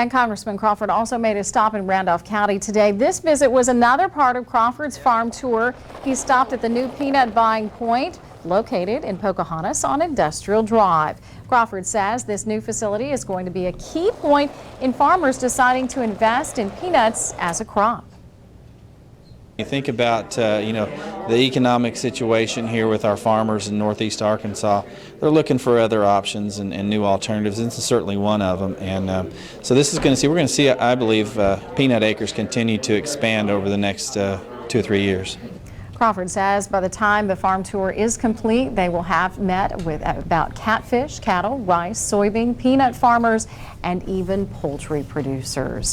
And Congressman Crawford also made a stop in Randolph County today. This visit was another part of Crawford's farm tour. He stopped at the new peanut buying point located in Pocahontas on Industrial Drive. Crawford says this new facility is going to be a key point in farmers deciding to invest in peanuts as a crop. You think about the economic situation here with our farmers in northeast Arkansas. They're looking for other options and new alternatives, and this is certainly one of them. And so this is we're going to see, I believe, peanut acres continue to expand over the next 2 or 3 years. Crawford says by the time the farm tour is complete, they will have met with about catfish, cattle, rice, soybean, peanut farmers, and even poultry producers.